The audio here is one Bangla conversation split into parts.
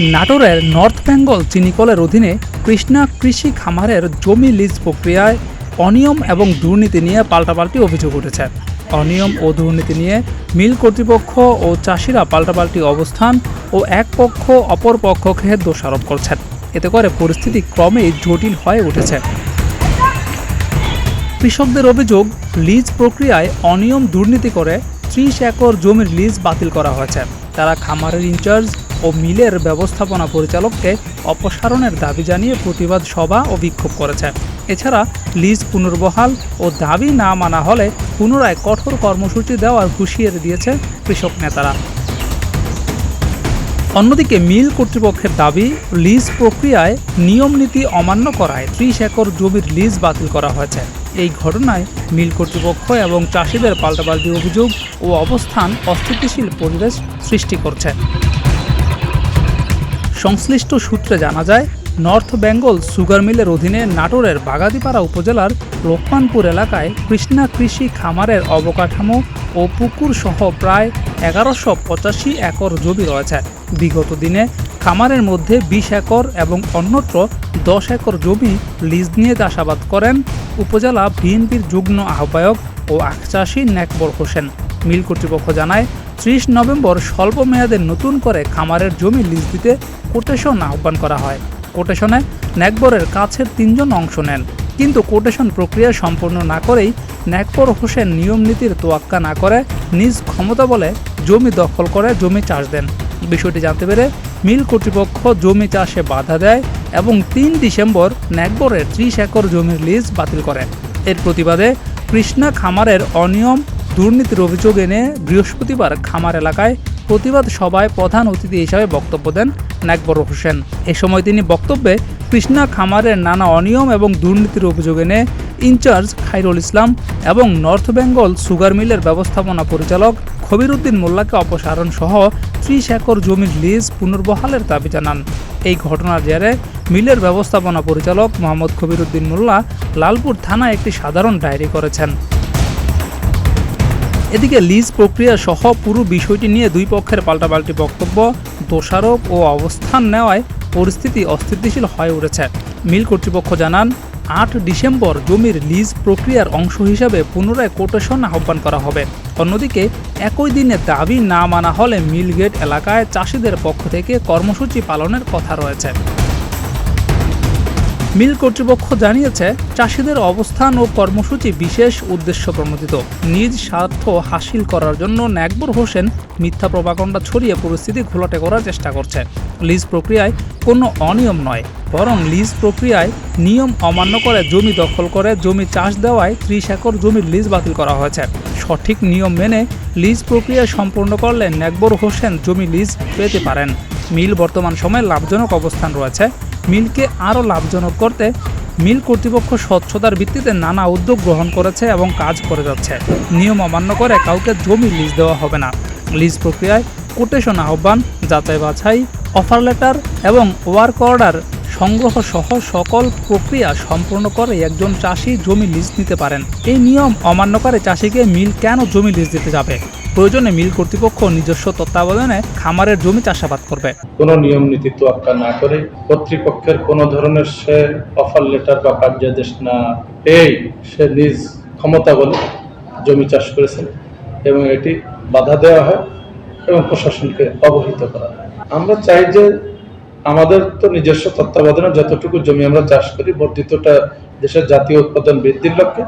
নাটোরের নর্থ বেঙ্গল চিনিকলের অধীনে কৃষ্ণা কৃষি খামারের জমি লিজ প্রক্রিয়ায় অনিয়ম এবং দুর্নীতি নিয়ে পাল্টাপাল্টি অভিযোগ উঠেছে। অনিয়ম ও দুর্নীতি নিয়ে মিল কর্তৃপক্ষ ও চাষিরা পাল্টাপাল্টি অবস্থান ও এক পক্ষ অপর পক্ষকে দোষারোপ করছেন। এতে করে পরিস্থিতি ক্রমেই জটিল হয়ে উঠেছে। কৃষকদের অভিযোগ, লিজ প্রক্রিয়ায় অনিয়ম দুর্নীতি করে 30 একর জমির লিজ বাতিল করা হয়েছে। তারা খামারের ইনচার্জ ও মিলের ব্যবস্থাপনা পরিচালককে অপসারণের দাবি জানিয়ে প্রতিবাদ সভা ও বিক্ষোভ করেছে। এছাড়া লিজ পুনর্বহাল ও দাবি না মানা হলে পুনরায় কঠোর কর্মসূচি দেওয়ার হুঁশিয়ারি দিয়েছে কৃষক নেতারা। অন্যদিকে মিল কর্তৃপক্ষের দাবি, লিজ প্রক্রিয়ায় নিয়ম নীতি অমান্য করায় 30 একর জমির লিজ বাতিল করা হয়েছে। এই ঘটনায় মিল কর্তৃপক্ষ এবং চাষিদের পাল্টাপাল্টি অভিযোগ ও অবস্থান অস্থিতিশীল পরিবেশ সৃষ্টি করছে। সংশ্লিষ্ট সূত্রে জানা যায়, নর্থ বেঙ্গল সুগার মিলের অধীনে নাটোরের বাগাতিপাড়া উপজেলার লোকমানপুর এলাকায় কৃষ্ণা কৃষি খামারের অবকাঠামো ও পুকুর সহ প্রায় 1185 একর জমি রয়েছে। বিগত দিনে খামারের মধ্যে 20 একর এবং অন্যত্র 10 একর জমি লিজ নিয়ে চাষাবাদ করেন উপজেলা বিএনপির যুগ্ম আহ্বায়ক ও আখচাষী নেকবর হোসেন। মিল কর্তৃপক্ষ জানায়, 30 নভেম্বর স্বল্প মেয়াদে নতুন করে খামারের জমি লিজ দিতে কোটেশন আহ্বান করা হয়। কোটেশনে নেকবরের কাছের 3 জন অংশ নেন, কিন্তু কোটেশন প্রক্রিয়া সম্পন্ন না করেই নেকবর হোসেন নিয়ম নীতির তোয়াক্কা না করে নিজ ক্ষমতা বলে জমি দখল করে জমি চাষ দেন। বিষয়টি জানতে পেরে মিল কর্তৃপক্ষ জমি চাষে বাধা দেয় এবং 3 ডিসেম্বর নেকবরের 30 একর জমির লিজ বাতিল করে। এর প্রতিবাদে কৃষ্ণা খামারের অনিয়ম দুর্নীতির অভিযোগ এনে বৃহস্পতিবার খামার এলাকায় প্রতিবাদ সভায় প্রধান অতিথি হিসাবে বক্তব্য দেন নেকবর হোসেন। এ সময় তিনি বক্তব্যে কৃষ্ণা খামারের নানা অনিয়ম এবং দুর্নীতির অভিযোগ এনে ইনচার্জ খায়রুল ইসলাম এবং নর্থ বেঙ্গল সুগার মিলের ব্যবস্থাপনা পরিচালক খবিরউদ্দিন মোল্লাকে অপসারণ সহ 30 একর জমির লিজ পুনর্বহালের দাবি জানান। এই ঘটনার জেরে মিলের ব্যবস্থাপনা পরিচালক মোহাম্মদ খবিরউদ্দিন মোল্লা লালপুর থানায় একটি সাধারণ ডায়েরি করেছেন। এদিকে লিজ প্রক্রিয়া সহ পুরো বিষয়টি নিয়ে দুই পক্ষের পাল্টাপাল্টি বক্তব্য, দোষারোপ ও অবস্থান নেওয়ায় পরিস্থিতি অস্থিতিশীল হয়ে উঠেছে। মিল কর্তৃপক্ষ জানান, 8 ডিসেম্বর জমির লিজ প্রক্রিয়ার অংশ হিসাবে পুনরায় কোটেশন আহ্বান করা হবে। অন্যদিকে একই দিনে দাবি না মানা হলে মিল গেট এলাকায় চাষিদের পক্ষ থেকে কর্মসূচি পালনের কথা রয়েছে। মিল কর্তৃপক্ষ জানিয়েছে, চাষিদের অবস্থান ও কর্মসূচি বিশেষ উদ্দেশ্য প্রণোদিত। নিজ স্বার্থ হাসিল করার জন্য নেকবর হোসেন মিথ্যা প্রপাগান্ডা ছড়িয়ে পরিস্থিতি ঘোলাটে করার চেষ্টা করছে। লিজ প্রক্রিয়ায় কোনো অনিয়ম নয়, বরং লিজ প্রক্রিয়ায় নিয়ম অমান্য করে জমি দখল করে জমি চাষ দেওয়ায় 30 একর জমির লিজ বাতিল করা হয়েছে। সঠিক নিয়ম মেনে লিজ প্রক্রিয়া সম্পূর্ণ করলে নেকবর হোসেন জমি লিজ পেতে পারেন। মিল বর্তমান সময়ে লাভজনক অবস্থান রয়েছে। মিলকে আরও লাভজনক করতে মিল কর্তৃপক্ষ স্বচ্ছতার ভিত্তিতে নানা উদ্যোগ গ্রহণ করেছে এবং কাজ করে যাচ্ছে। নিয়ম অমান্য করে কাউকে জমি লিজ দেওয়া হবে না। লিজ প্রক্রিয়ায় কোটেশন আহ্বান, যাচাই বাছাই, অফার লেটার এবং ওয়ার্ক অর্ডার সংগ্রহ সহ সকল প্রক্রিয়া সম্পূর্ণ করে একজন চাষি জমি লিজ নিতে পারেন। এই নিয়ম অমান্য করে চাষিকে মিল কেন জমি লিজ দিতে যাবে? প্রয়োজনে মিল কর্তৃপক্ষ নিজস্ব তত্ত্বাবধানে খামারের জমি চাষাবাদ করবে। কোনো নিয়ম নীতি তোয়াক্কা না করে কর্তৃপক্ষের কোনো ধরনের সে অফার লেটার বা কার্যাদেশ না পেয়েই সে নিজ ক্ষমতা বলে জমি চাষ করেছেন এবং এটি বাধা দেওয়া হয় এবং প্রশাসনকে অবহিত করা হয়। আমরা চাই যে আমাদের তো নিজস্ব তত্ত্বাবধানে যতটুকু জমি আমরা চাষ করি, বর্ধিতটা দেশের জাতীয় উৎপাদন বৃদ্ধির লক্ষ্যে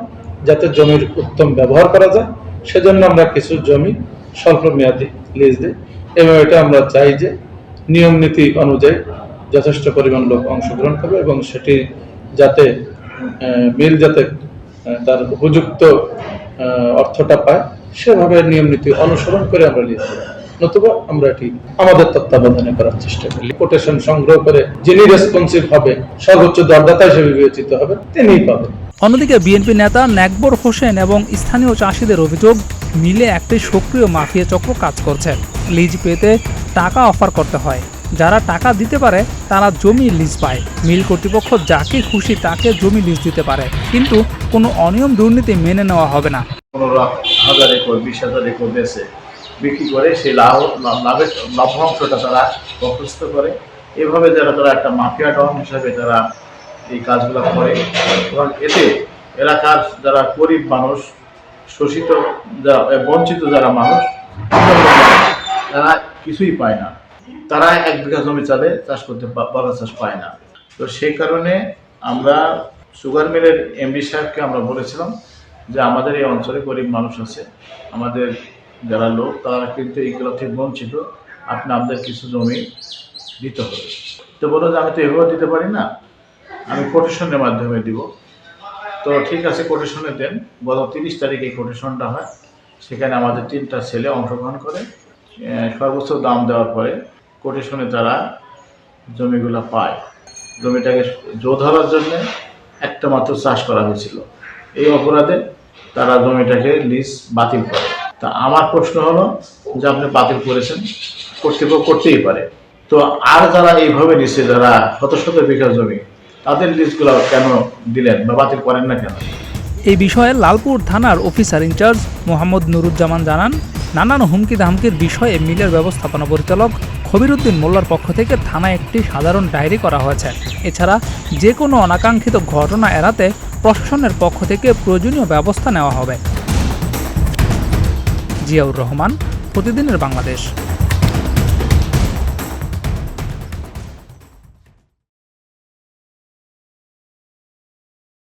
যাতে জমির উত্তম ব্যবহার করা যায়, সেজন্য আমরা কিছু জমি স্বল্প মেয়াদী লিজ দিই এবং এটা আমরা চাই যে নিয়ম নীতি অনুযায়ী যথেষ্ট পরিমাণ লোক অংশগ্রহণ করবে এবং সেটি যাতে মিল যাতে তার উপযুক্ত অর্থটা পায় সেভাবে নিয়ম নীতি অনুসরণ করে আমরা লিজ দেব। নতুবা আমরা এটি আমাদের তত্ত্বাবধানে করার চেষ্টা করি। কোটেশন সংগ্রহ করে যিনি রেসপন্সিভ হবে, সর্বোচ্চ দরদাতা হিসেবে বিবেচিত হবে, তিনিই পাবেন। অন্যদিকে বিএনপি নেতা নেকবর হোসেন এবং স্থানীয় চাষিদের অভিযোগ, মিলে একটি সক্রিয় মাফিয়া চক্র কাজ করছে। লিজ পেতে টাকা অফার করতে হয়, যারা টাকা দিতে পারে তারা জমি লিজ পায়। মিল কর্তৃপক্ষ যাকে খুশি তাকে জমি লিজ দিতে পারে, কিন্তু কোনো অনিয়ম দুর্নীতি মেনে নেওয়া হবে না। 15,000 একর 20,000 একর বেচে বিক্রি করে সেই লাভের লভ্যাংশটা তারা বরখাস্ত করে এভাবে যারা তারা একটা মাফিয়া ডন হিসাবে তারা এই কাজগুলো করে এবং এতে এলাকার যারা গরিব মানুষ, শোষিত যারা বঞ্চিত যারা মানুষ, তারা কিছুই পায় না। তারা 1 বিঘা জমি চালে চাষ করতে বাগান চাষ পায় না। তো সেই কারণে আমরা সুগার মিলের এমডি সাহেবকে আমরা বলেছিলাম যে আমাদের এই অঞ্চলে গরিব মানুষ আছে, আমাদের যারা লোক তারা কিন্তু এইগুলো থেকে বঞ্চিত, আপনি আমাদের কিছু জমি দিতে হবে। তো বলো যে আমি তো এভাবে দিতে পারি না, আমি কোটেশনের মাধ্যমে দিব। তো ঠিক আছে, কোটেশনে দেন। গত 30 তারিখে এই কোটেশনটা হয়, সেখানে আমাদের 3টা ছেলে অংশগ্রহণ করে। সর্বোচ্চ দাম দেওয়ার পরে কোটেশনে তারা জমিগুলো পায়। জমিটাকে জো ধরার জন্য একটা মাত্র চাষ করা হয়েছিল, এই অপরাধে তারা জমিটাকে লিজ বাতিল করে। তা আমার প্রশ্ন হলো যে আপনি বাতিল করেছেন, কর্তৃপক্ষ করতেই পারে, তো আর যারা এইভাবে নিচ্ছে, যারা শত শত বিঘা জমি, তাদের লিস্টগুলো কেন দিলেন বা বাতিল করেন না কেন? এই বিষয়ে লালপুর থানার অফিসার ইনচার্জ মোহাম্মদ নুরুজ্জামান জানান, নানান হুমকি ধামকির বিষয়ে মিলের ব্যবস্থাপনা পরিচালক খবিরউদ্দিন মোল্লার পক্ষ থেকে থানায় একটি সাধারণ ডায়েরি করা হয়েছে। এছাড়া যে কোনো অনাকাঙ্ক্ষিত ঘটনা এড়াতে প্রশাসনের পক্ষ থেকে প্রয়োজনীয় ব্যবস্থা নেওয়া হবে। জিয়াউর রহমান, প্রতিদিনের বাংলাদেশ।